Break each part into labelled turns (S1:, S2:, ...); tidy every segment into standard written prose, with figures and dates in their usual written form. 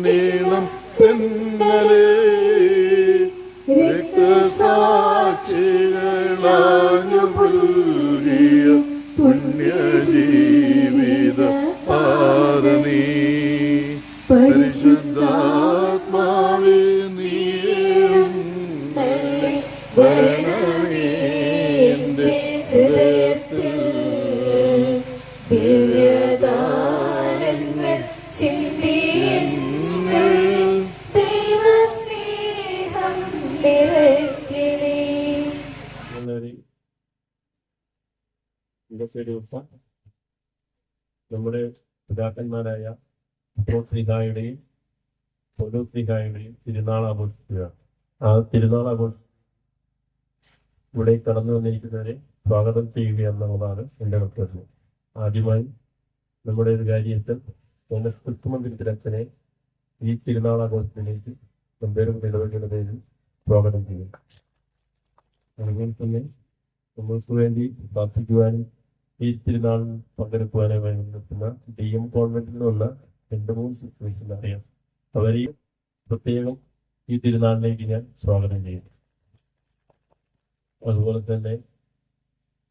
S1: നീളം തെന്നലേ രക്തസാക്ഷികളാഞ്ഞു പുൽകിയ പുണ്യജീവിത പാദനീ പരിശുദ്ധാത്മാവേ നീയും വരണമേ എന്റെ ഹൃദയത്തിൽ
S2: ദിവ്യദാനങ്ങൾ ചിന്തിയെന്നുള്ളിൽ ദൈവസ്നേഹം നിറയ്ക്കണേ.
S3: ഇന്നത്തെ ദിവസം നമ്മുടെ പിതാക്കന്മാരായ ശ്രീകായുടെയും ശ്രീകായുടെയും തിരുനാൾ ആഘോഷിക്കുകയാണ്. ആ തിരുനാൾ ആഘോഷം ഇവിടെ കടന്നു വന്നിരിക്കുന്നവരെ സ്വാഗതം ചെയ്യുക എന്നുള്ളതാണ് എൻ്റെ കർത്തവ്യം. ആദ്യമായി നമ്മുടെ ഒരു കാര്യത്തിൽ ക്രിസ്തുമന്ദിരത്തിലച്ഛനെ ഈ തിരുനാൾ ആഘോഷത്തിലേക്ക് നമ്പേരും ഇടവകയുടെ പേരിൽ സ്വാഗതം ചെയ്യും. അതുപോലെ തന്നെ നമ്മൾക്ക് വേണ്ടി പ്രാർത്ഥിക്കുവാനും ഈ തിരുനാളിൽ പങ്കെടുക്കുവാനും വേണ്ടി നിൽക്കുന്ന DM കോൺവെന്റിൽ നിന്നുള്ള 2-3 സിസ്റ്റേഴ്സിന് അറിയാം. അവരെയും പ്രത്യേകം ഈ തിരുനാളിലേക്ക് ഞാൻ സ്വാഗതം ചെയ്യുന്നു. അതുപോലെ തന്നെ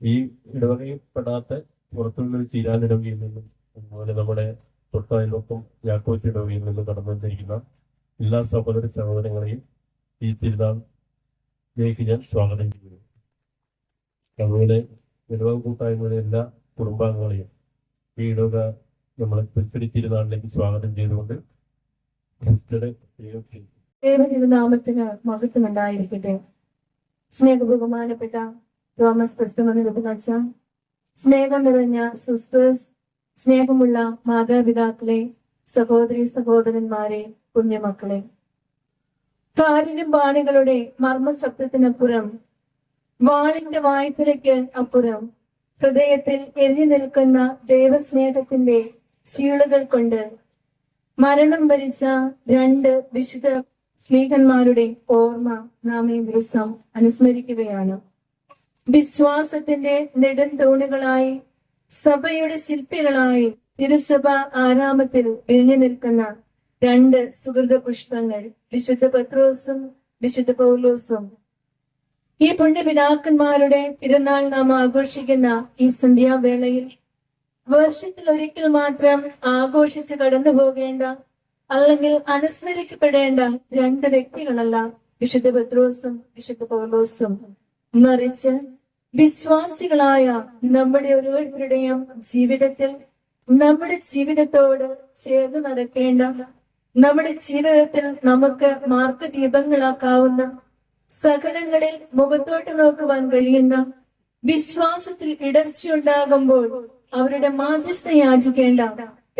S3: ഈ ഇടവകയിൽപ്പെടാത്ത പുറത്തുള്ളൊരു ചീരാനിടവകയിൽ നിന്നും അതുപോലെ നമ്മുടെ തൊട്ടയൽവക്കം യാക്കോച്ച് ഇടവകയിൽ നിന്നും കടന്നു വന്നിരിക്കുന്ന എല്ലാ സഹോദര സഹോദരങ്ങളെയും ഈ തിരുനാളിലേക്ക് ഞാൻ സ്വാഗതം ചെയ്യുന്നു. അതുപോലെ ഇടവക കൂട്ടായ്മയുടെ എല്ലാ കുടുംബാംഗങ്ങളെയും ഈ ഇടവക നമ്മളെ പുൽപ്പടി തിരുനാളിലേക്ക് സ്വാഗതം ചെയ്തുകൊണ്ട് സിസ്റ്ററുടെ
S2: ദൈവനാമത്തിന് മഹത്വം ഉണ്ടായിരിക്കട്ടെ. സ്നേഹ ബഹുമാനപ്പെട്ട തോമസ് ക്രിസ്തുമന്ദിരത്തിനച്ഛ, സ്നേഹം നിറഞ്ഞ സിസ്റ്റേഴ്സ്, സ്നേഹമുള്ള മാതാപിതാക്കളെ, സഹോദരി സഹോദരന്മാരെ, കുഞ്ഞുമക്കളെ, കാരിനും ബാണികളുടെ മർമ്മശബ്ദത്തിനപ്പുറം, വാളിന്റെ വായ്പലയ്ക്ക് അപ്പുറം ഹൃദയത്തിൽ എരിഞ്ഞു നിൽക്കുന്ന ദൈവസ്നേഹത്തിന്റെ ശീളുകൾ കൊണ്ട് മരണം വരിച്ച 2 വിശുദ്ധ സ്ലീഹന്മാരുടെ ഓർമ്മ നാം ഈ ദിവസം അനുസ്മരിക്കുകയാണ്. വിശ്വാസത്തിന്റെ നെടുന്തൂണുകളായി, സഭയുടെ ശില്പികളായി തിരുസഭ ആരാമത്തിൽ വിരിഞ്ഞു നിൽക്കുന്ന 2 സുഹൃത പുഷ്പങ്ങൾ, വിശുദ്ധ പത്രോസും വിശുദ്ധ പൗലോസും. ഈ പുണ്യപിതാക്കന്മാരുടെ തിരുനാൾ നാം ആഘോഷിക്കുന്ന ഈ സന്ധ്യാവേളയിൽ വർഷത്തിൽ ഒരിക്കൽ മാത്രം ആഘോഷിച്ച് കടന്നു പോകേണ്ട അല്ലെങ്കിൽ അനുസ്മരിക്കപ്പെടേണ്ട 2 വ്യക്തികളല്ല വിശുദ്ധ പത്രോസും വിശുദ്ധ പൗലോസും. മറിച്ച് വിശ്വാസികളായ നമ്മുടെ ഓരോരുത്തരുടെയും ജീവിതത്തിൽ, നമ്മുടെ ജീവിതത്തോട് ചേർന്ന് നടക്കേണ്ട, നമ്മുടെ ജീവിതത്തിൽ നമുക്ക് മാർഗദീപങ്ങളാക്കാവുന്ന, സകലങ്ങളിൽ മുഖത്തോട്ട് നോക്കുവാൻ കഴിയുന്ന, വിശ്വാസത്തിൽ ഇടർച്ചയുണ്ടാകുമ്പോൾ അവരുടെ മാധ്യസ്ഥ യാചിക്കേണ്ട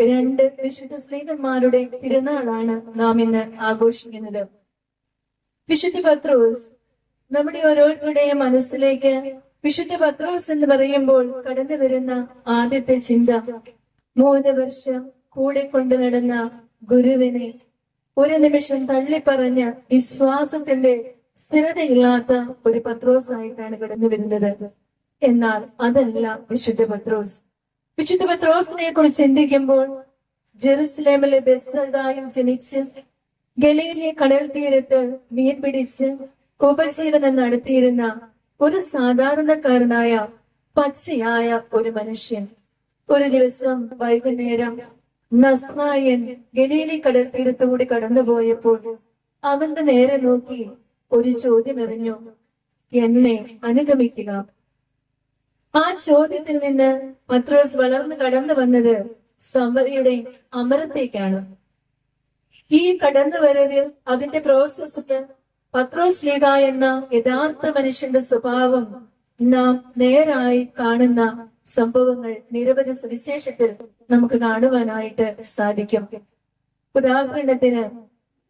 S2: 2 വിശുദ്ധ സ്ലീഹന്മാരുടെ തിരുനാളാണ് നാം ഇന്ന് ആഘോഷിക്കുന്നത്. വിശുദ്ധ പത്രോസ്. നമ്മുടെ ഓരോരുത്തരുടെയും മനസ്സിലേക്ക് വിശുദ്ധ പത്രോസ് എന്ന് പറയുമ്പോൾ കടന്നു വരുന്ന ആദ്യത്തെ ചിന്ത, 3 വർഷം കൂടെ കൊണ്ടു നടന്ന ഗുരുവിനെ ഒരു നിമിഷം തള്ളിപ്പറഞ്ഞ വിശ്വാസത്തിന്റെ സ്ഥിരതയില്ലാത്ത ഒരു പത്രോസ് ആയിട്ടാണ് കടന്നു വരുന്നത്. എന്നാൽ അതല്ല വിശുദ്ധ പത്രോസ്. വിശുദ്ധ പത്രോസിനെ കുറിച്ച് ചിന്തിക്കുമ്പോൾ ജെറുസലേമിലെ ബെത്സദയിൽ ജനിച്ച് ഗലീലി കടൽ തീരത്ത് മീൻ പിടിച്ച് ഉപജീവനം നടത്തിയിരുന്ന ഒരു സാധാരണക്കാരനായ പച്ചയായ ഒരു മനുഷ്യൻ. ഒരു ദിവസം വൈകുന്നേരം നസ്രായൻ ഗലീലി കടൽ തീരത്തുകൂടി കടന്നുപോയപ്പോൾ അവന്റെ നേരെ നോക്കി ഒരു ചോദ്യം എറിഞ്ഞു, എന്നെ അനുഗമിക്കുക. ആ ചോദ്യത്തിൽ നിന്ന് പത്രോസ് വളർന്നു കടന്നു വന്നത് സമരിയുടെ അമരത്തേക്കാണ്. ഈ കടന്നുവരവിൽ, അതിന്റെ പ്രോസസ്സിന് പത്രോസ് ലീഗ എന്ന യഥാർത്ഥ മനുഷ്യന്റെ സ്വഭാവം നാം നേരായി കാണുന്ന സംഭവങ്ങൾ നിരവധി സുവിശേഷത്തിൽ നമുക്ക് കാണുവാനായിട്ട് സാധിക്കും. ഉദാഹരണത്തിന്,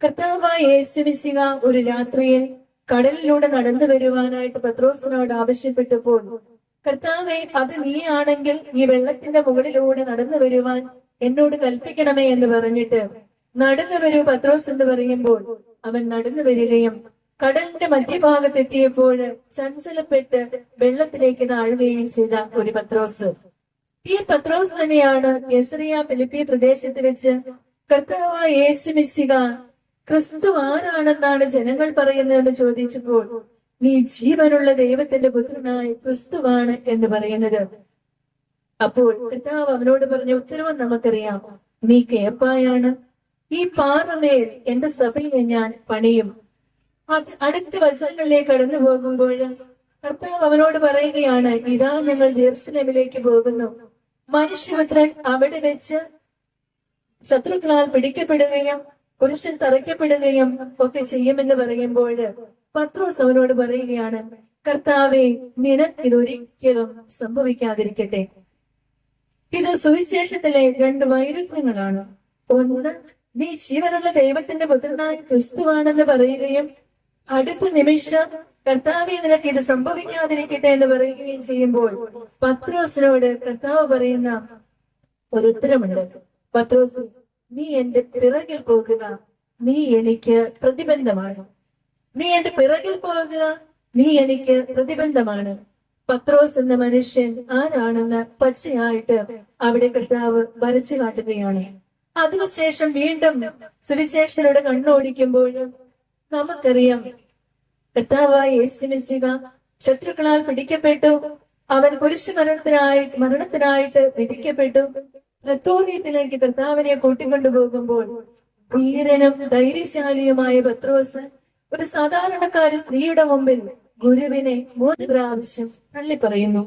S2: കർത്താവായ യേശുമിശിഹ ഒരു രാത്രിയിൽ കടലിലൂടെ നടന്നു വരുവാനായിട്ട് പത്രോസിനോട് ആവശ്യപ്പെട്ടപ്പോൾ, കർത്താവേ, അത് നീയാണെങ്കിൽ ഈ വെള്ളത്തിന്റെ മുകളിലൂടെ നടന്നു വരുവാൻ എന്നോട് കൽപ്പിക്കണമേ എന്ന് പറഞ്ഞിട്ട് നടന്നു വരൂ പത്രോസ് എന്ന് പറയുമ്പോൾ അവൻ നടന്നു വരികയും കടലിന്റെ മധ്യഭാഗത്തെത്തിയപ്പോൾ ചഞ്ചലപ്പെട്ട് വെള്ളത്തിലേക്ക് താഴുകയും ചെയ്ത ഒരു പത്രോസ്. ഈ പത്രോസ് തന്നെയാണ് കെസറിയ ഫിലിപ്പി പ്രദേശത്ത് വെച്ച് കർത്താവായ യേശു മിശിഹ ക്രിസ്തു ആരാണെന്നാണ് ജനങ്ങൾ പറയുന്നതെന്ന് ചോദിച്ചപ്പോൾ നീ ജീവനുള്ള ദൈവത്തിന്റെ പുത്രനായ ക്രിസ്തുവാണ് എന്ന് പറയുന്നത്. അപ്പോൾ കർത്താവ് അവനോട് പറഞ്ഞ ഉത്തരവും നമുക്കറിയാം. നീ കേപ്പായാണ്, ഈ പാറമേൽ എന്റെ സഭയെ ഞാൻ പണിയും. അടുത്ത വചനങ്ങളിലേക്ക് കടന്നു പോകുമ്പോൾ കർത്താവ് അവനോട് പറയുകയാണ്, ഇതാ ഞങ്ങൾ ജെറുസലേമിലേക്ക് പോകുന്നു. മനുഷ്യപുത്രൻ അവിടെ വെച്ച് ശത്രുക്കളാൽ പിടിക്കപ്പെടുകയും പുരുഷൻ തറയ്ക്കപ്പെടുകയും ഒക്കെ ചെയ്യുമെന്ന് പറയുമ്പോൾ പത്രോസ് അവനോട് പറയുകയാണ്, കർത്താവേ, നിനക്കിതൊരിക്കലും സംഭവിക്കാതിരിക്കട്ടെ. ഇത് സുവിശേഷത്തിലെ രണ്ട് വൈരുദ്ധ്യങ്ങളാണ്. ഒന്ന്, നീ ജീവനുള്ള ദൈവത്തിന്റെ പുത്രനായ ക്രിസ്തുവാണെന്ന് പറയുകയും അടുത്ത നിമിഷം കർത്താവെ നിനക്ക് ഇത് സംഭവിക്കാതിരിക്കട്ടെ എന്ന് പറയുകയും ചെയ്യുമ്പോൾ പത്രോസിനോട് കർത്താവ് പറയുന്ന ഒരു ഉത്തരമുണ്ട്. പത്രോസ്, നീ എന്റെ പിറകിൽ പോകുക, നീ എനിക്ക് പ്രതിബന്ധമാണ്. നീ എന്റെ പിറകിൽ പോകുക, നീ എനിക്ക് പ്രതിബന്ധമാണ്. പത്രോസ് എന്ന മനുഷ്യൻ ആരാണെന്ന് പച്ചയായിട്ട് അവിടെ കർത്താവ് വരച്ചു കാട്ടുകയാണ്. അതിനുശേഷം വീണ്ടും സുവിശേഷത്തിലൂടെ കണ്ണോടിക്കുമ്പോൾ നമുക്കറിയാം, കർത്താവായ യേശു മിശിഹ ശത്രുക്കളാൽ പിടിക്കപ്പെട്ടു. അവൻ കുരിശു മരണത്തിനായിട്ട് വിധിക്കപ്പെട്ടു. പ്രത്തോറിയത്തിലേക്ക് കർത്താവിനെ കൂട്ടിക്കൊണ്ടുപോകുമ്പോൾ ധീരനും ധൈര്യശാലിയുമായ പത്രോസ് ഒരു സാധാരണക്കാരി സ്ത്രീയുടെ മുമ്പിൽ ഗുരുവിനെ 3 പ്രാവശ്യം തള്ളി പറയുന്നു.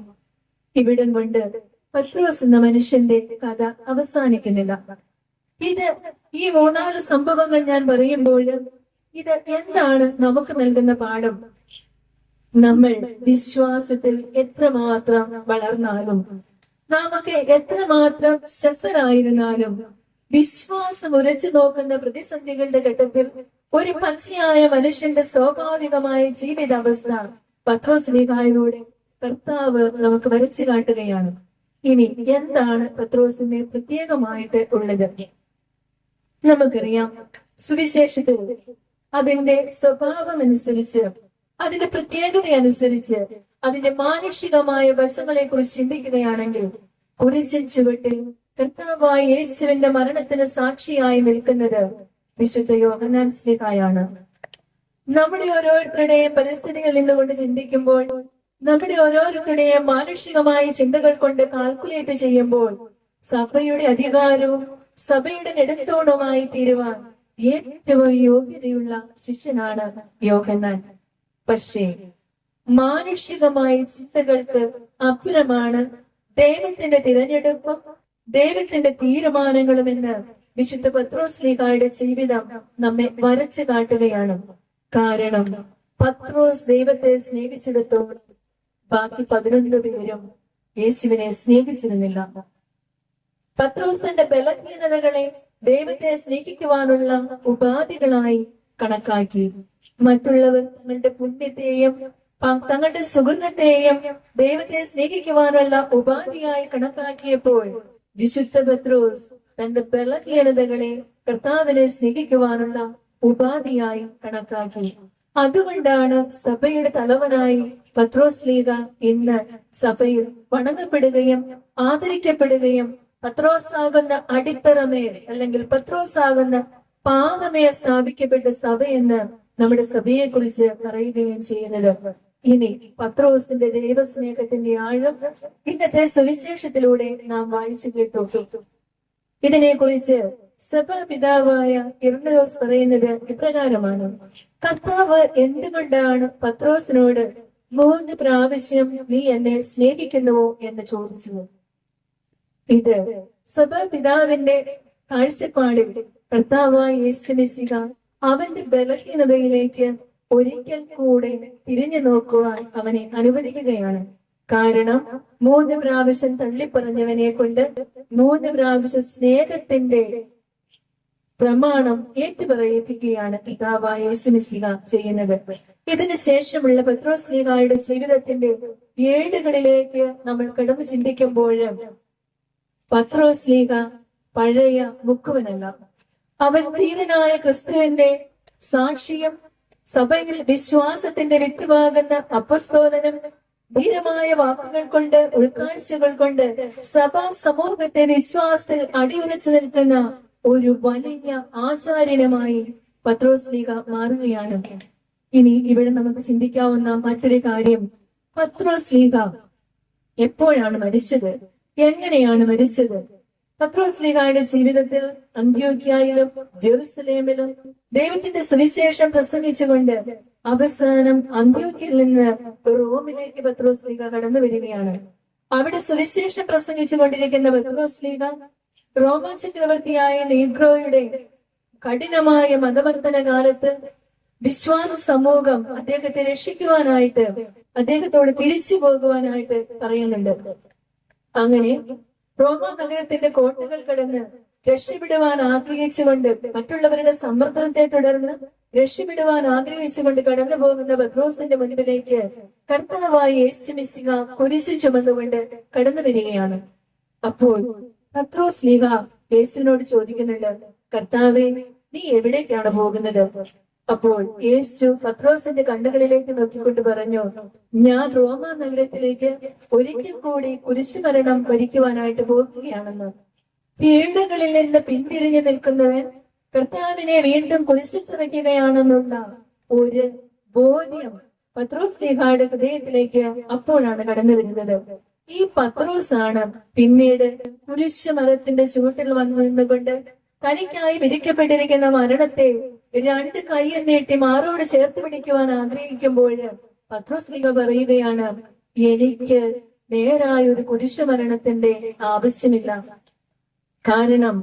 S2: ഇവിടം കൊണ്ട് പത്രോസ് എന്ന മനുഷ്യന്റെ കഥ അവസാനിക്കുന്നില്ല. ഈ 3-4 സംഭവങ്ങൾ ഞാൻ പറയുമ്പോൾ ഇത് എന്താണ് നമുക്ക് നൽകുന്ന പാഠം? നമ്മൾ വിശ്വാസത്തിൽ എത്രമാത്രം വളർന്നാലും, നമുക്ക് എത്രമാത്രം ശക്തരായിരുന്നാലും, വിശ്വാസം ഉരച്ചു നോക്കുന്ന പ്രതിസന്ധികളുടെ ഘട്ടത്തിൽ ഒരു പച്ചയായ മനുഷ്യന്റെ സ്വാഭാവികമായ ജീവിതാവസ്ഥ പത്രോസ്ലീഹായിലൂടെ കർത്താവ് നമുക്ക് വരച്ചു കാട്ടുകയാണ്. ഇനി എന്താണ് പത്രോസിന്റെ പ്രത്യേകമായിട്ട് ഉള്ളത്? നമുക്കറിയാം, സുവിശേഷത്തിൽ അതിന്റെ സ്വഭാവം അനുസരിച്ച്, അതിന്റെ പ്രത്യേകത അനുസരിച്ച്, അതിന്റെ മാനുഷികമായ വശങ്ങളെ കുറിച്ച് ചിന്തിക്കുകയാണെങ്കിൽ കുരിശിൻ ചുവട്ടിൽ കർത്താവായ യേശുവിന്റെ മരണത്തിന് സാക്ഷിയായി നിൽക്കുന്നത് വിശുദ്ധ യോഹന്നാൻ സ്ലീഹായാണ്. നമ്മുടെ ഓരോരുത്തരുടെയും പരിസ്ഥിതികളിൽ നിന്നുകൊണ്ട് ചിന്തിക്കുമ്പോൾ, നമ്മുടെ ഓരോരുത്തരുടെയും മാനുഷികമായ ചിന്തകൾ കൊണ്ട് കാൽക്കുലേറ്റ് ചെയ്യുമ്പോൾ സഭയുടെ അധികാരവും സഭയുടെ നെടുന്തൂണുമായി തീരുവാൻ ഏറ്റവും യോഗ്യതയുള്ള ശിഷ്യനാണ് യോഹന്നാൻ. പക്ഷേ മാനുഷികമായ ചിന്തകൾക്ക് അപ്പുറമാണ് ദൈവത്തിന്റെ തിരഞ്ഞെടുപ്പും ദൈവത്തിന്റെ തീരുമാനങ്ങളും എന്ന് വിശുദ്ധ പത്രോസ്ലീഹായുടെ ജീവിതം നമ്മെ വരച്ചു കാട്ടുകയാണ്. കാരണം പത്രോസ് ദൈവത്തെ സ്നേഹിച്ചിടത്തോളം ബാക്കി 11 പേരും യേശുവിനെ സ്നേഹിച്ചിരുന്നില്ല. പത്രോസ് തന്റെ ബലഹീനതകളെ ദൈവത്തെ സ്നേഹിക്കുവാനുള്ള ഉപാധികളായി കണക്കാക്കി. മറ്റുള്ളവർ തങ്ങളുടെ പുണ്യത്തെയും തങ്ങളുടെ സുഗന്ധത്തെയും ദൈവത്തെ സ്നേഹിക്കുവാനുള്ള ഉപാധിയായി കണക്കാക്കിയപ്പോൾ വിശുദ്ധ പത്രോസ് തന്റെ ബലഹീനതകളെ കർത്താവിനെ സ്നേഹിക്കുവാനുള്ള ഉപാധിയായി കണക്കാക്കി. അതുകൊണ്ടാണ് സഭയുടെ തലവനായി പത്രോസ്ലീഹ ഇന്ന് സഭയിൽ വണങ്ങപ്പെടുകയും ആദരിക്കപ്പെടുകയും പത്രോസാകുന്ന അടിത്തറമേൽ അല്ലെങ്കിൽ പത്രോസാകുന്ന പാറമേൽ സ്ഥാപിക്കപ്പെട്ട സഭയെന്ന് നമ്മുടെ സഭയെ കുറിച്ച് പറയുകയും ചെയ്യുന്നത്. ഇനി പത്രോസിന്റെ ദൈവസ്നേഹത്തിന്റെ ആഴം ഇന്നത്തെ സുവിശേഷത്തിലൂടെ നാം വായിച്ചു കേട്ടു. ഇതിനെ കുറിച്ച് സഭാ പിതാവായ ഇർന്നലോസ് പറയുന്നത് ഇപ്രകാരമാണ്: കർത്താവ് എന്തുകൊണ്ടാണ് പത്രോസിനോട് 3 പ്രാവശ്യം നീ എന്നെ സ്നേഹിക്കുന്നുവോ എന്ന് ചോദിച്ചത്? ഇത് സഭാ പിതാവിന്റെ കാഴ്ചപ്പാടിൽ കർത്താവായ യേശു മിശിഹ അവന്റെ ബലഹീനതയിലേക്ക് ഒരിക്കൽ കൂടെ തിരിഞ്ഞു നോക്കുവാൻ അവനെ അനുവദിക്കുകയാണ്. കാരണം 3 പ്രാവശ്യം തള്ളിപ്പറഞ്ഞവനെ കൊണ്ട് 3 പ്രാവശ്യം സ്നേഹത്തിന്റെ പ്രമാണം ഏറ്റുപറയിപ്പിക്കുകയാണ് പിതാവായ യേശു മിശിഹ ചെയ്യുന്നത്. ഇതിനു ശേഷമുള്ള പത്രോസ്ലീഹായുടെ ജീവിതത്തിന്റെ ഏടുകളിലേക്ക് നമ്മൾ കടന്നു ചിന്തിക്കുമ്പോൾ പത്രോസ്ലീഹ പഴയ മുക്കുവനല്ല. അവൻ ധീരനായ ക്രിസ്തുവിന്റെ സാക്ഷിയും സഭയിൽ വിശ്വാസത്തിന്റെ വ്യക്തിവാകുന്ന അപ്പസ്തോലനും ധീരമായ വാക്കുകൾ കൊണ്ട് ഉൾക്കാഴ്ചകൾ കൊണ്ട് സഭാ സമൂഹത്തെ വിശ്വാസത്തിൽ അടിയുറച്ചു നിൽക്കുന്ന ഒരു വലിയ ആചാര്യനുമായി പത്രോസ്ലീഹ മാറുകയാണ്. ഇനി ഇവിടെ നമുക്ക് ചിന്തിക്കാവുന്ന മറ്റൊരു കാര്യം, പത്രോസ്ലീഹ എപ്പോഴാണ് മരിച്ചത്, എങ്ങനെയാണ് മരിച്ചത്? പത്രോസ്ലീഹയുടെ ജീവിതത്തിൽ അന്ത്യോക്യയിലും ജെറുസലേമിലും ദൈവത്തിന്റെ സുവിശേഷം പ്രസംഗിച്ചുകൊണ്ട് അവസാനം അന്ത്യോക്യയിൽ നിന്ന് റോമിലേക്ക് പത്രോസ്ലീഹ കടന്നു വരികയാണ്. അവിടെ സുവിശേഷം പ്രസംഗിച്ചു കൊണ്ടിരിക്കുന്ന പത്രോസ്ലീഹ റോമ ചക്രവർത്തിയായ നീഗ്രോയുടെ കഠിനമായ മതവർത്തന കാലത്ത് വിശ്വാസ സമൂഹം അദ്ദേഹത്തെ രക്ഷിക്കുവാനായിട്ട്, അദ്ദേഹത്തോട് തിരിച്ചു പോകുവാനായിട്ട് പറയുന്നുണ്ട്. അങ്ങനെ റോമ നഗരത്തിന്റെ കോട്ടകൾ കടന്ന് രക്ഷപ്പെടുവാൻ ആഗ്രഹിച്ചുകൊണ്ട്, മറ്റുള്ളവരുടെ സമ്മർദ്ദത്തെ തുടർന്ന് രക്ഷപ്പെടുവാൻ ആഗ്രഹിച്ചുകൊണ്ട് കടന്നു പോകുന്ന പത്രോസിന്റെ മുൻപിലേക്ക് കർത്താവായ യേശു മിശിഹ കുരിശിൽ ചുമന്നുകൊണ്ട് കടന്നു വരികയാണ്. അപ്പോൾ പത്രോസ്ലീഹ യേശുവിനോട് ചോദിക്കുന്നുണ്ട്, കർത്താവേ, നീ എവിടേക്കാണ് പോകുന്നത്? അപ്പോൾ യേശു പത്രോസിന്റെ കണ്ണുകളിലേക്ക് നോക്കിക്കൊണ്ട് പറഞ്ഞു, ഞാൻ റോമ നഗരത്തിലേക്ക് ഒരിക്കൽ കൂടി കുരിശുമരണം വരിക്കുവാനായിട്ട് പോകുകയാണെന്ന്. പീഡകളിൽ നിന്ന് പിന്തിരിഞ്ഞു നിൽക്കുന്നവൻ കർത്താവിനെ വീണ്ടും കുരിശിൽ തറയ്ക്കുകയാണെന്നുള്ള ഒരു ബോധ്യം പത്രോസ്ലീഹയുടെ ഹൃദയത്തിലേക്ക് അപ്പോഴാണ് കടന്നു വരുന്നത്. ഈ പത്രോസാണ് പിന്നീട് കുരിശുമരത്തിന്റെ ചുവട്ടിൽ വന്നു നിന്നുകൊണ്ട് തനിക്കായി വിധിക്കപ്പെട്ടിരിക്കുന്ന മരണത്തെ രണ്ട് കൈയും നീട്ടി മാറോട് ചേർത്ത് പിടിക്കുവാൻ ആഗ്രഹിക്കുമ്പോൾ പത്രോസ്ലീഹ പറയുകയാണ്, എനിക്ക് നേരായ ഒരു കുരിശുമരണത്തിന്റെ ആവശ്യമില്ല. കാരണം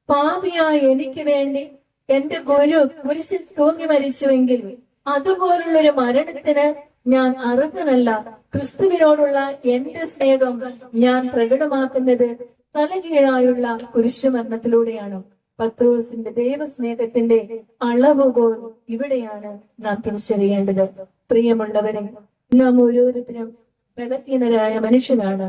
S2: പാപിയായ എനിക്ക് വേണ്ടി എന്റെ ഗുരു കുരിശിൽ തൂങ്ങി മരിച്ചുവെങ്കിൽ അതുപോലുള്ളൊരു മരണത്തിന് ഞാൻ അർഹനല്ല. ക്രിസ്തുവിനോടുള്ള എന്റെ സ്നേഹം ഞാൻ പ്രകടമാക്കുന്നത് തലകീഴായുള്ള കുരിശുമരണത്തിലൂടെയാണ്. പത്രോസിന്റെ ദൈവസ്നേഹത്തിന്റെ അളവുകോൽ ഇവിടെയാണ് നാം തിരിച്ചറിയേണ്ടത്. പ്രിയമുള്ളവരെ, നാം ഓരോരുത്തരും ബലഹീനരായ മനുഷ്യരാണ്.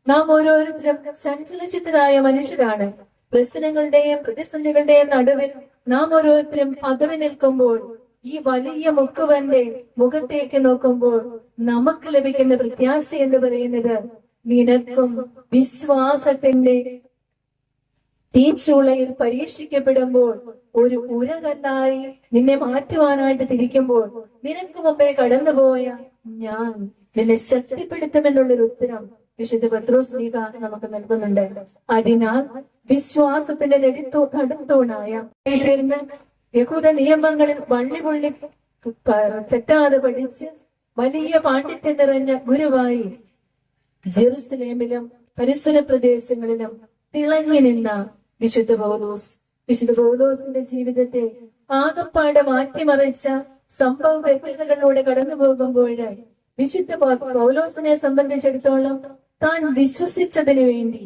S2: നാം ഓരോരുത്തരും ചഞ്ചലചിത്തരായ മനുഷ്യരാണ്. പ്രശ്നങ്ങളുടെയും പ്രതിസന്ധികളുടെയും നടുവിൽ നാം ഓരോരുത്തരും പതറി നിൽക്കുമ്പോൾ, ഈ വലിയ മുക്കുവന്റെ മുഖത്തേക്ക് നോക്കുമ്പോൾ നമുക്ക് ലഭിക്കുന്ന പ്രത്യാശ എന്ന് പറയുന്നത്, നിനക്കും വിശ്വാസത്തിന്റെ തീച്ചൂളയിൽ പരീക്ഷിക്കപ്പെടുമ്പോൾ ഒരു ഉരകല്ലായി നിന്നെ മാറ്റുവാനായിട്ട് തിരിക്കുമ്പോൾ നിനക്ക് മുമ്പേ കടന്നുപോയ ഞാൻ നിന്നെ ശക്തിപ്പെടുത്തുമെന്നുള്ളൊരു ഉത്തരം വിശുദ്ധ പത്രോസ്ലീഹ നമുക്ക് നൽകുന്നുണ്ട്. അതിനാൽ വിശ്വാസത്തിന്റെ നടുത്തൂണായ തീർന്ന് യഹൂദ നിയമങ്ങളിൽ വള്ളിപുള്ളി തെറ്റാതെ പഠിച്ച് വലിയ പാണ്ഡിത്യം നിറഞ്ഞ ഗുരുവായി ജെറുസലേമിലും പരിസര പ്രദേശങ്ങളിലും തിളങ്ങി നിന്ന വിശുദ്ധ പൗലോസിന്റെ ജീവിതത്തെ ആകപ്പാടെ മാറ്റിമറിച്ച സംഭവ വ്യക്തതകളിലൂടെ കടന്നു പോകുമ്പോൾ വിശുദ്ധ പൗലോസിനെ സംബന്ധിച്ചിടത്തോളം താൻ വിശ്വസിച്ചതിനു വേണ്ടി,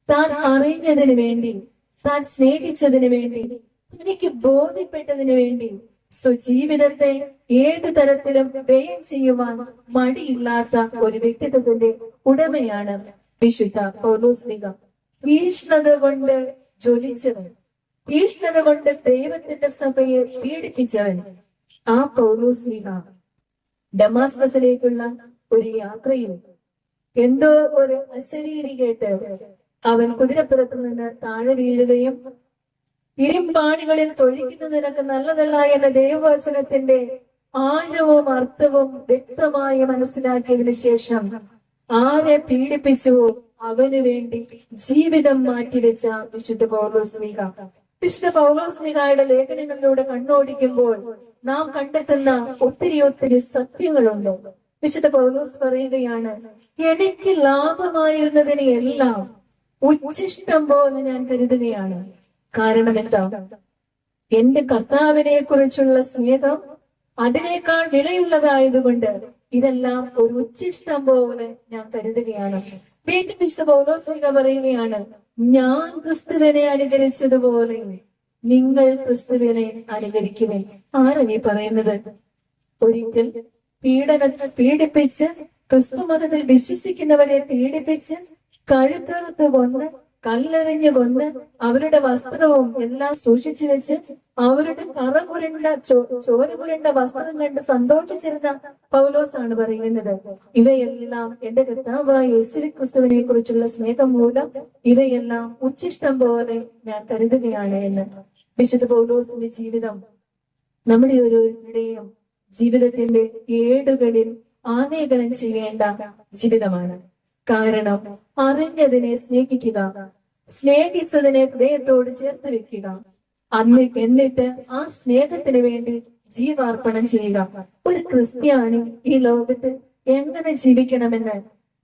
S2: താൻ അറിഞ്ഞതിനു വേണ്ടി, താൻ സ്നേഹിച്ചതിനു വേണ്ടി, തനിക്ക് ബോധ്യപ്പെട്ടതിനു വേണ്ടി സ്വജീവിതത്തെ ഏതു തരത്തിലും വ്യയം ചെയ്യുവാൻ മടിയില്ലാത്ത ഒരു വ്യക്തിത്വത്തിന്റെ ഉടമയാണ് വിശുദ്ധ പൗലോസ്ലീഹ. തീഷ്ണത കൊണ്ട് ജ്വലിച്ചവൻ, തീഷ്ണത കൊണ്ട് ദൈവത്തിന്റെ സഭയെ പീഡിപ്പിച്ചവൻ ആ പൗലോസ്ലീഹ ഡമാസ്കസിലേക്കുള്ള ഒരു യാത്രയിൽ എന്തോ ഒരു അശരീരി കേട്ട് അവൻ കുതിരപ്പുറത്തു നിന്ന് താഴെ വീഴുകയും ഇരുമ്പാണികളിൽ തൊഴിക്കുന്നത് നിനക്ക് നല്ലതല്ല എന്ന ദൈവവചനത്തിന്റെ ആഴവും അർത്ഥവും വ്യക്തമായി മനസ്സിലാക്കിയതിനു ശേഷം ആരെ പീഡിപ്പിച്ചുവോ അവന് വേണ്ടി ജീവിതം മാറ്റിവെച്ച വിശുദ്ധ പൗലോസ്ലീഹ. വിശുദ്ധ പൗലോസ്ലീഹയുടെ ലേഖനങ്ങളിലൂടെ കണ്ണോടിക്കുമ്പോൾ നാം കണ്ടെത്തുന്ന ഒത്തിരി സത്യങ്ങളുണ്ട്. വിശുദ്ധ പൗലോസ് പറയുകയാണ്, എനിക്ക് ലാഭമായിരുന്നതിനെ എല്ലാം ഉച്ഛിഷ്ടം പോലെ ഞാൻ കരുതുകയാണ്. കാരണം എന്താ? എന്റെ കർത്താവിനെ കുറിച്ചുള്ള സ്നേഹം അതിനേക്കാൾ വിലയുള്ളതായതുകൊണ്ട് ഇതെല്ലാം ഒരു ഉച്ഛിഷ്ടം പോലെ ഞാൻ കരുതുകയാണ്. വീണ്ടും വിശുദ്ധ പൗലോസ്ലീഹ പറയുകയാണ്, ഞാൻ ക്രിസ്തുവിനെ അനുകരിച്ചതുപോലെ നിങ്ങൾ ക്രിസ്തുവിനെ അനുകരിക്കുവിൻ. ആരാണ് ഈ പറയുന്നത്? ഒരിക്കൽ പീഡിപ്പിച്ച് ക്രിസ്തു മതത്തിൽ വിശ്വസിക്കുന്നവരെ പീഡിപ്പിച്ച് കഴുത്തറുത്ത് കൊന്ന് കല്ലെറിഞ്ഞു കൊന്ന് അവരുടെ വസ്ത്രവും എല്ലാം സൂക്ഷിച്ചു വെച്ച് അവരുടെ ചോര പുരണ്ട വസ്ത്രം കണ്ട് സന്തോഷിച്ചിരുന്ന പൗലോസാണ് പറയുന്നത്, ഇവയെല്ലാം എന്റെ കർത്താവായ യേശുക്രിസ്തുവിനെ കുറിച്ചുള്ള സ്നേഹം മൂലം ഇവയെല്ലാം ഉച്ഛിഷ്ടം പോലെ ഞാൻ കരുതുകയാണ് എന്ന്. വിശുദ്ധ പൗലോസിന്റെ ജീവിതം നമ്മുടെ ഓരോരുത്തരുടെയും ജീവിതത്തിന്റെ ഏടുകളിൽ ആലേഖനം ചെയ്യേണ്ട ജീവിതമാണ്. കാരണം അറിഞ്ഞതിനെ സ്നേഹിക്കുക, സ്നേഹിച്ചതിനെ ഹൃദയത്തോട് ചേർത്ത് വെക്കുക, എന്നിട്ട് ആ സ്നേഹത്തിന് വേണ്ടി ജീവാർപ്പണം ചെയ്യുക. ഒരു ക്രിസ്ത്യാനി ഈ ലോകത്തിൽ എങ്ങനെ ജീവിക്കണമെന്ന്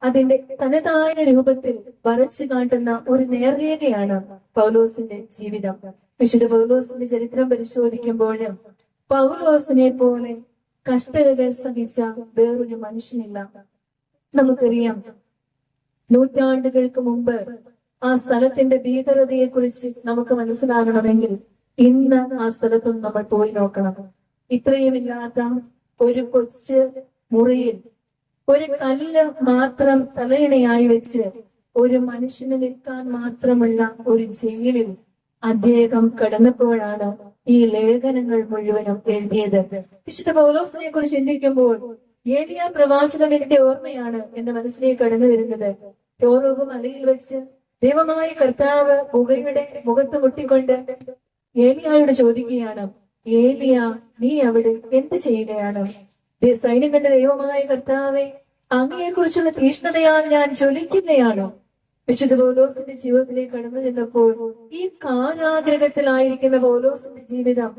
S2: അതിന്റെ തനതായ രൂപത്തിൽ വരച്ചു കാട്ടുന്ന ഒരു നേർരേഖയാണ് പൗലോസിന്റെ ജീവിതം. വിശുദ്ധ പൗലോസിന്റെ ചരിത്രം പരിശോധിക്കുമ്പോൾ പൗലോസിനെ പോലെ കഷ്ടതകൾ സഹിച്ച വേറൊരു മനുഷ്യനില്ല. നമുക്കറിയാം, നൂറ്റാണ്ടുകൾക്ക് മുമ്പ് ആ സ്ഥലത്തിന്റെ ഭീകരതയെ കുറിച്ച് നമുക്ക് മനസ്സിലാകണമെങ്കിൽ ഇന്ന് ആ സ്ഥലത്തൊന്നും നമ്മൾ പോയി നോക്കണം. ഇത്രയുമില്ലാത്ത ഒരു കൊച്ചു മുറിയിൽ ഒരു കല്ല് മാത്രം തലയിണയായി വെച്ച് ഒരു മനുഷ്യന് നിൽക്കാൻ മാത്രമുള്ള ഒരു ജയിലിൽ അദ്ദേഹം കടന്നപ്പോഴാണ് ഈ ലേഖനങ്ങൾ മുഴുവനും എഴുതിയത്. വിശുദ്ധ പൗലോസിനെ കുറിച്ച് ചിന്തിക്കുമ്പോൾ ഏലിയ പ്രവാചകന്റെ ഓർമ്മയാണ് എന്റെ മനസ്സിലേക്ക് കടന്നു വരുന്നത്. യോറോബ് മലയിൽ വെച്ച് ദൈവമായ കർത്താവ് പുകയുടെ മുഖത്ത് മുട്ടിക്കൊണ്ട് ഏലിയായോട് ചോദിക്കുകയാണ്, ഏലിയ, നീ അവിടെ എന്ത് ചെയ്യുകയാണ്? സൈന്യങ്ങളുടെ ദൈവമായ കർത്താവെ, അങ്ങയെ കുറിച്ചുള്ള തീഷ്ണതയാൽ ഞാൻ ജ്വലിക്കുകയാണ്. വിശുദ്ധ പൗലോസിന്റെ ജീവിതത്തിലേക്ക് കടന്നു ചെന്നപ്പോൾ ഈ കാരാഗ്രഹത്തിലായിരിക്കുന്ന പൗലോസിന്റെ ജീവിതം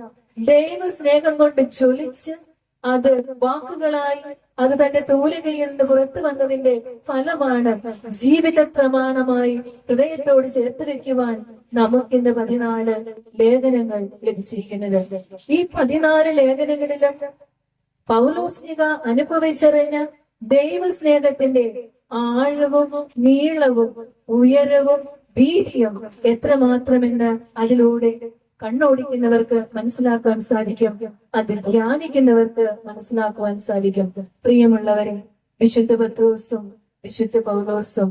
S2: ദൈവ സ്നേഹം കൊണ്ട് ജ്വലിച്ച് അത് വാക്കുകളായി അത് തന്റെ തൂലികയിൽ നിന്ന് പുറത്തു വന്നതിന്റെ ഫലമാണ് ജീവിത പ്രമാണമായി ഹൃദയത്തോട് ചേർത്ത് വെക്കുവാൻ നമുക്കിന്ന് 14 ലേഖനങ്ങൾ ലഭിച്ചിരിക്കുന്നത്. ഈ 14 ലേഖനങ്ങളിലും പൗലോസ്ലിഹ അനുഭവിച്ചറിഞ്ഞ ദൈവസ്നേഹത്തിന്റെ ആഴവും നീളവും ഉയരവും വീതിയും എത്രമാത്രമെന്ന് അതിലൂടെ കണ്ണോടിക്കുന്നവർക്ക് മനസ്സിലാക്കാൻ സാധിക്കും, അത് ധ്യാനിക്കുന്നവർക്ക് മനസ്സിലാക്കുവാൻ സാധിക്കും. പ്രിയമുള്ളവരെ, വിശുദ്ധ പത്രോസും വിശുദ്ധ പൗലോസും,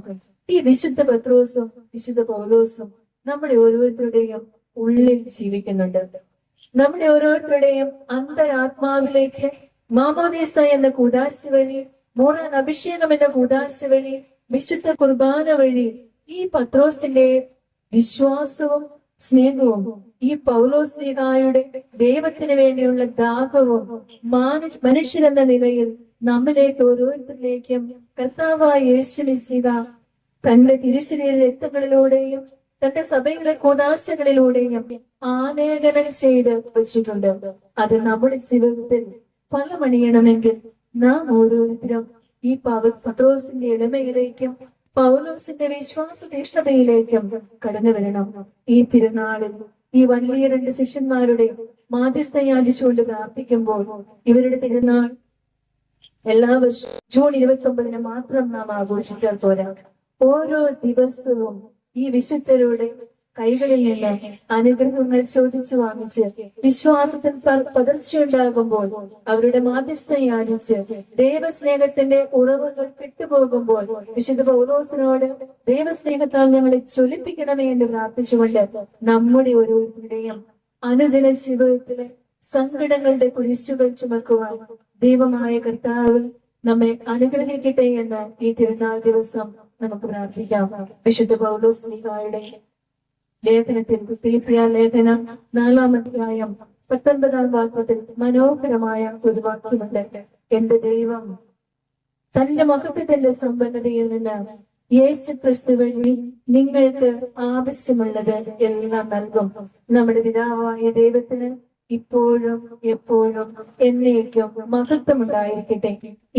S2: ഈ വിശുദ്ധ പത്രോസും വിശുദ്ധ പൗലോസും നമ്മുടെ ഓരോരുത്തരുടെയും ഉള്ളിൽ ജീവിക്കുന്നുണ്ട്. നമ്മുടെ ഓരോരുത്തരുടെയും അന്തരാത്മാവിലേക്ക് മാമോദീസ എന്ന കൂദാശ വഴി, മോറാൻ അഭിഷേകം എന്ന കൂദാശ വഴി, വിശുദ്ധ കുർബാന വഴി ഈ പത്രോസിന്റെ വിശ്വാസവും സ്നേഹവും ഈ പൗലോസ്ലിഹായുടെ ദൈവത്തിന് വേണ്ടിയുള്ള ദാഹവും മനുഷ്യരെന്ന നിലയിൽ നമ്മിലേക്ക് ഓരോരുത്തരിലേക്കും കർത്താവായ യേശു മിശിഹ തന്റെ തിരുശരീര രക്തങ്ങളിലൂടെയും തന്റെ സഭയുടെ കൂദാശകളിലൂടെയും ആലേഖനം ചെയ്ത് വെച്ചിട്ടുണ്ട്. അത് നമ്മുടെ ജീവിതത്തിൽ ഫലമണിയണമെങ്കിൽ നാം ഓരോരുത്തരും ഈ പത്രോസിന്റെ എളിമയിലേക്കും പൗലോസിന്റെ വിശ്വാസ തീഷ്ണതയിലേക്കും കടന്നു വരണം. ഈ തിരുനാളിൽ ഈ വലിയ 2 ശിഷ്യന്മാരുടെ മാധ്യസ്ഥ യാചിച്ചുകൊണ്ട് പ്രാർത്ഥിക്കുമ്പോൾ ഇവരുടെ തിരുനാൾ എല്ലാ വർഷവും ജൂൺ 29 മാത്രം നാം ആഘോഷിച്ചാൽ പോരാ. ഓരോ ദിവസവും ഈ വിശുദ്ധരുടെ കൈകളിൽ നിന്ന് അനുഗ്രഹങ്ങൾ ചോദിച്ചു വാങ്ങിച്ച് വിശ്വാസത്തിൽ പതർച്ചയുണ്ടാകുമ്പോൾ അവരുടെ മാധ്യസ്ഥ യാചിച്ച് ദൈവസ്നേഹത്തിന്റെ ഉറവുകൾ കെട്ടുപോകുമ്പോൾ വിശുദ്ധ പൗലോസിനോട് ദൈവസ്നേഹത്താൽ ഞങ്ങളെ ജ്വലിപ്പിക്കണമേ എന്ന് പ്രാർത്ഥിച്ചുകൊണ്ട് നമ്മുടെ ഓരോരുത്തരുടെയും അനുദിന ജീവിതത്തിലെ സങ്കടങ്ങളുടെ കുരിശുകൾ ചുമക്കുവാൻ ദൈവമായ കർത്താവ് നമ്മെ അനുഗ്രഹിക്കട്ടെ എന്ന് ഈ തിരുനാൾ ദിവസം നമുക്ക് പ്രാർത്ഥിക്കാം. വിശുദ്ധ പൗലോസ്ലിഹായുടെ ലേഖനത്തിൽ, ഫിലിപ്പിയ ലേഖനം 4-ാം അധ്യായം 19-ാം വാക്യത്തിൽ മനോഹരമായ ഒരു വാക്യമുണ്ട്. എന്റെ ദൈവം തന്റെ മഹത്വത്തിന്റെ സമ്പന്നതയിൽ നിന്ന് യേശു ക്രിസ്തു വഴി നിങ്ങൾക്ക് ആവശ്യമുള്ളത് എല്ലാം നൽകും. നമ്മുടെ പിതാവായ ദൈവത്തിന് ഇപ്പോഴും എപ്പോഴും എന്നേക്കും മഹത്വം ഉണ്ടായിരിക്കട്ടെ.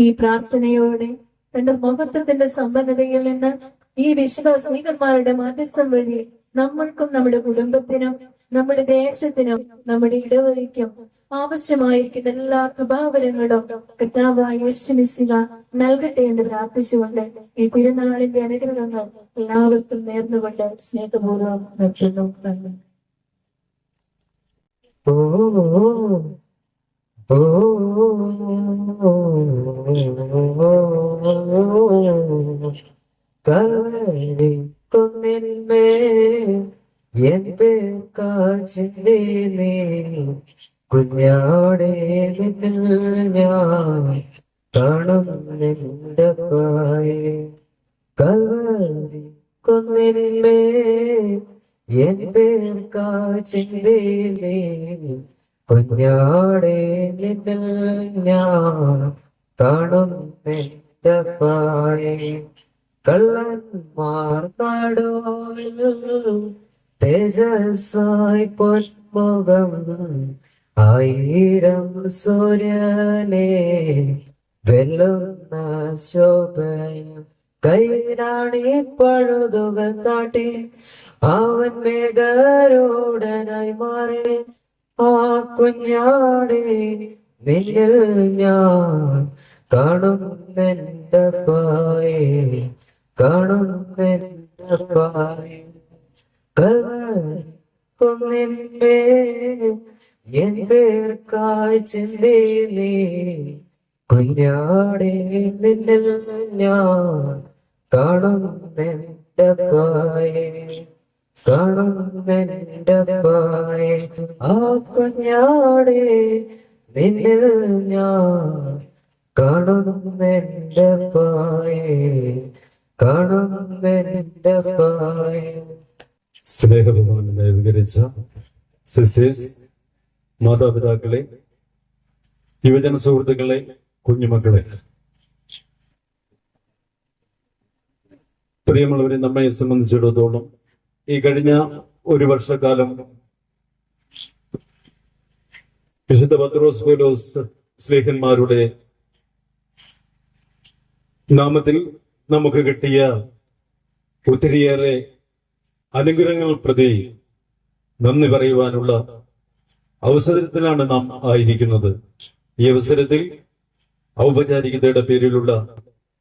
S2: ഈ പ്രാർത്ഥനയോടെ തന്റെ മഹത്വത്തിന്റെ സമ്പന്നതയിൽ നിന്ന് ഈ വിശുദ്ധ സ്നേഹിതന്മാരുടെ മാധ്യസ്ഥം വഴി നമ്മൾക്കും നമ്മുടെ കുടുംബത്തിനും നമ്മുടെ ദേശത്തിനും നമ്മുടെ ഇടവഴിക്കും ആവശ്യമായിരിക്കുന്ന എല്ലാ കൃപാവരങ്ങളും കർത്താവായ യേശു മിശിഹ നൽകട്ടെ എന്ന് പ്രാർത്ഥിച്ചുകൊണ്ട് ഈ തിരുനാളിന്റെ അനുഗ്രഹങ്ങൾ എല്ലാവർക്കും നേർന്നുകൊണ്ട് സ്നേഹപൂർവ്വം നിർത്തുന്നു. നന്ദി.
S4: കുന്നിന്മേൽ എൻ പേർക്കാച്ചിന്തേ കുഞ്ഞാടേ നിന്നിൽ ഞാൻ കാണുന്നെന്റെ പായേ കൽവരി കൊന്നില്ലേ എൻ പേർക്കാച്ചിന്തേ കുഞ്ഞാടേ നിന്നിൽ ഞാൻ കാണുന്നെന്റെ പായേ കള്ളന്മാർ കാടോവിൽ തേജസ്സായി പൊന്മുഖം ആയിരം സൂര്യനെ വെല്ലുന്ന ശോഭയും കൈരാണി പഴുതുകൾ താട്ടി അവൻ മേഘരോടനായി മാറി ആ കുഞ്ഞാടെ നിന്നിൽ ഞാൻ കാണുന്നെന്റെ പായേ കാണുന്നെന്റെ പായേ കൽവരി കൊന്നില്ലേ എൻ പേർക്കായി ചിന്തയിലേ കുഞ്ഞാടെ നിന്നിൽ ഞാൻ കാണുന്നെന്റെ പായേ കാണുന്നെന്റെ പായേ ആ കുഞ്ഞാടെ നിന്നിൽ ഞാൻ കാണുന്നെന്റെ പായേ കാണുന്നെന്റെ പായേ.
S3: സ്നേഹബഹുമാനം വിവരിച്ച സിസ്റ്റേഴ്സ്, മാതാപിതാക്കളെ, യുവജന സുഹൃത്തുക്കളെ, കുഞ്ഞുമക്കളെ, പ്രിയമുള്ളവരെ, നമ്മെ സംബന്ധിച്ചിടത്തോളം ഈ കഴിഞ്ഞ ഒരു വർഷക്കാലം വിശുദ്ധ പത്രോസ് പൗലോസ് ശ്ലീഹന്മാരുടെ നാമത്തിൽ നമുക്ക് കിട്ടിയ ഒത്തിരിയേറെ അനുഗ്രഹങ്ങൾ പ്രതി നന്ദി പറയുവാനുള്ള അവസരത്തിലാണ് നാം ആയിരിക്കുന്നത്. ഈ അവസരത്തിൽ ഔപചാരികതയുടെ പേരിലുള്ള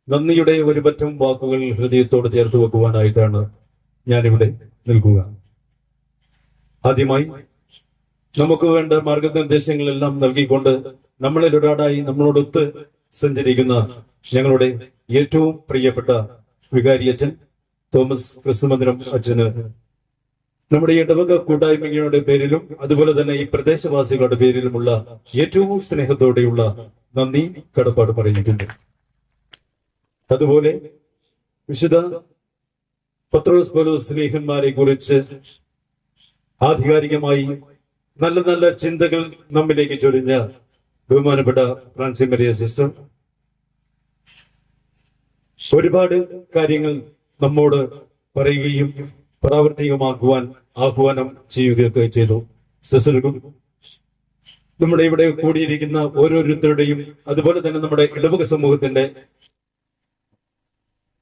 S3: നന്ദിയുടെ ഒരു പറ്റം വാക്കുകൾ ഹൃദയത്തോട് ചേർത്ത് വെക്കുവാനായിട്ടാണ് ഞാനിവിടെ നിൽക്കുക. ആദ്യമായി നമുക്ക് വേണ്ട മാർഗനിർദ്ദേശങ്ങളെല്ലാം നൽകിക്കൊണ്ട് നമ്മളിൽ ഒരാടായി നമ്മളോടൊത്ത് സഞ്ചരിക്കുന്ന ഞങ്ങളുടെ ഏറ്റവും പ്രിയപ്പെട്ട വികാരി അച്ഛൻ തോമസ് ക്രിസ്തുമന്ദിരം അച്ഛന് നമ്മുടെ ഇടവക കൂട്ടായ്മയുടെ പേരിലും അതുപോലെ തന്നെ ഈ പ്രദേശവാസികളുടെ പേരിലുമുള്ള ഏറ്റവും സ്നേഹത്തോടെയുള്ള നന്ദി കടപ്പാട് പറയുന്നുണ്ട്. അതുപോലെ വിശുദ്ധ പത്രോസ് പൗലോസ് ശ്ലീഹന്മാരെ കുറിച്ച് ആധികാരികമായി നല്ല നല്ല ചിന്തകൾ നമ്മിലേക്ക് ചൊരിഞ്ഞ ബഹുമാനപ്പെട്ട ഫ്രാൻസി മരിയ സിസ്റ്റർ ഒരുപാട് കാര്യങ്ങൾ നമ്മോട് പറയുകയും പ്രാവർത്തികമാക്കുവാൻ ആഹ്വാനം ചെയ്യുകയൊക്കെ ചെയ്തു. സിസ്റ്റർക്കും നമ്മുടെ ഇവിടെ കൂടിയിരിക്കുന്ന ഓരോരുത്തരുടെയും അതുപോലെ തന്നെ നമ്മുടെ ഇടവക സമൂഹത്തിന്റെ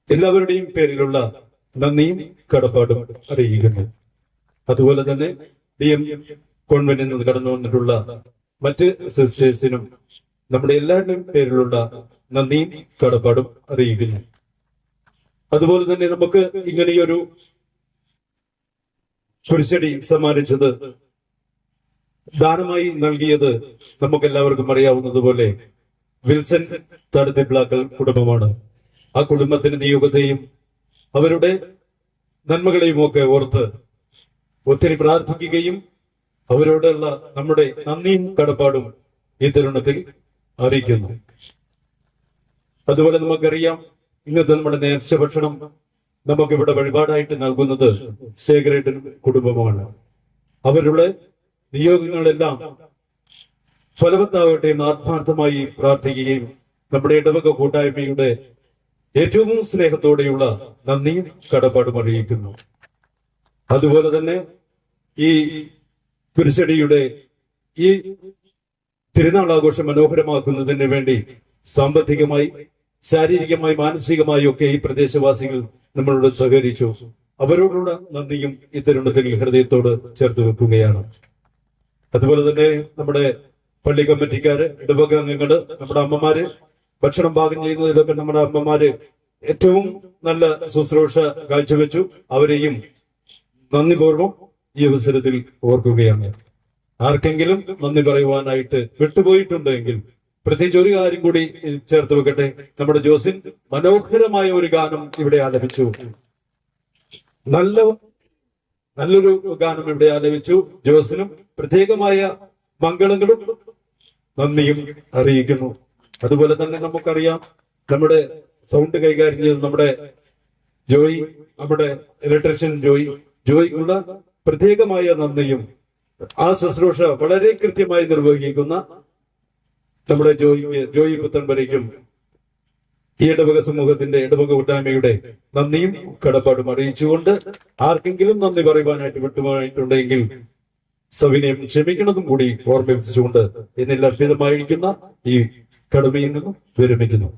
S3: എല്ലാവരുടെയും പേരിലുള്ള നന്ദിയും കടപ്പാടും അറിയിക്കുന്നു. അതുപോലെ തന്നെ DM കോൺവെന്റിൽ നിന്ന് കടന്നു വന്നിട്ടുള്ള മറ്റ് സിസ്റ്റേഴ്സിനും നമ്മുടെ എല്ലാവരുടെയും പേരിലുള്ള നന്ദിയും കടപ്പാടും അറിയിക്കുന്നു. അതുപോലെ തന്നെ നമുക്ക് ഇങ്ങനെയൊരു കുരിശടി സമ്മാനിച്ചത്, ദാനമായി നൽകിയത് നമുക്ക് എല്ലാവർക്കും അറിയാവുന്നതുപോലെ വിൽസൺ തടത്തിപ്പിളാക്കൽ കുടുംബമാണ്. ആ കുടുംബത്തിന്റെ നിയോഗത്തെയും അവരുടെ നന്മകളെയും ഒക്കെ ഓർത്ത് ഒത്തിരി പ്രാർത്ഥിക്കുകയും അവരോടുള്ള നമ്മുടെ നന്ദിയും കടപ്പാടും ഈ തരുണത്തിൽ അറിയിക്കുന്നു. അതുപോലെ നമുക്കറിയാം, ഇന്നത്തെ നമ്മുടെ നേർച്ച ഭക്ഷണം നമുക്കിവിടെ വഴിപാടായിട്ട് നൽകുന്നത് സേക്രഡ് കുടുംബമാണ്. അവരുടെ നിയോഗങ്ങളെല്ലാം ഫലവത്താവട്ടെ എന്ന് ആത്മാർത്ഥമായി പ്രാർത്ഥിക്കുകയും നമ്മുടെ ഇടവക കൂട്ടായ്മയുടെ ഏറ്റവും സ്നേഹത്തോടെയുള്ള നന്ദിയും കടപ്പാടും അറിയിക്കുന്നു. അതുപോലെ തന്നെ ഈ കുരിശടിയുടെ ഈ തിരുനാൾ ആഘോഷം മനോഹരമാക്കുന്നതിന് വേണ്ടി സാമ്പത്തികമായി, ശാരീരികമായി, മാനസികമായി ഒക്കെ ഈ പ്രദേശവാസികൾ നമ്മളോട് സഹകരിച്ചു. അവരോടുള്ള നന്ദിയും ഈ തരുണത്തിൽ ഹൃദയത്തോട് ചേർത്ത് വെക്കുകയാണ്. അതുപോലെ തന്നെ നമ്മുടെ പള്ളി കമ്മിറ്റിക്കാര്, ഇടവക അംഗങ്ങള്, നമ്മുടെ അമ്മമാര്, ഭക്ഷണം പാകം ചെയ്യുന്നതിലൊക്കെ നമ്മുടെ അമ്മമാര് ഏറ്റവും നല്ല ശുശ്രൂഷ കാഴ്ചവെച്ചു. അവരെയും നന്ദിപൂർവ്വം ഈ അവസരത്തിൽ ഓർക്കുകയാണ്. ആർക്കെങ്കിലും നന്ദി പറയുവാനായിട്ട് വിട്ടുപോയിട്ടുണ്ടെങ്കിൽ പ്രത്യേകിച്ച് ഒരു കാര്യം കൂടി ചേർത്ത് വെക്കട്ടെ. നമ്മുടെ ജോസിൻ മനോഹരമായ ഒരു ഗാനം ഇവിടെ ആലപിച്ചു. നല്ല നല്ലൊരു ഗാനം ഇവിടെ ആലപിച്ചു. ജോസിനും പ്രത്യേകമായ മംഗളങ്ങളും നന്ദിയും അറിയിക്കുന്നു. അതുപോലെ തന്നെ നമുക്കറിയാം, നമ്മുടെ സൗണ്ട് കൈകാര്യം ചെയ്ത് നമ്മുടെ ജോയി, നമ്മുടെ ഇലക്ട്രീഷ്യൻ ജോയിക്കുള്ള പ്രത്യേകമായ നന്ദിയും, ആ ശുശ്രൂഷ വളരെ കൃത്യമായി നിർവഹിക്കുന്ന നമ്മുടെ ജോയി പുത്തൻപുരയ്ക്കും ഈ ഇടവക സമൂഹത്തിന്റെ, ഇടവക കൂട്ടായ്മയുടെ നന്ദിയും കടപ്പാടും അറിയിച്ചുകൊണ്ട്, ആർക്കെങ്കിലും നന്ദി പറയുവാനായിട്ട് വിട്ടുപോയിട്ടുണ്ടെങ്കിൽ സവിനയം ക്ഷമിക്കണതും കൂടി ഓർമ്മിപ്പിച്ചുകൊണ്ട് എന്നിൽ അർപ്പിതമായിരിക്കുന്ന ഈ കടമയിൽ നിന്നും വിരമിക്കുന്നു.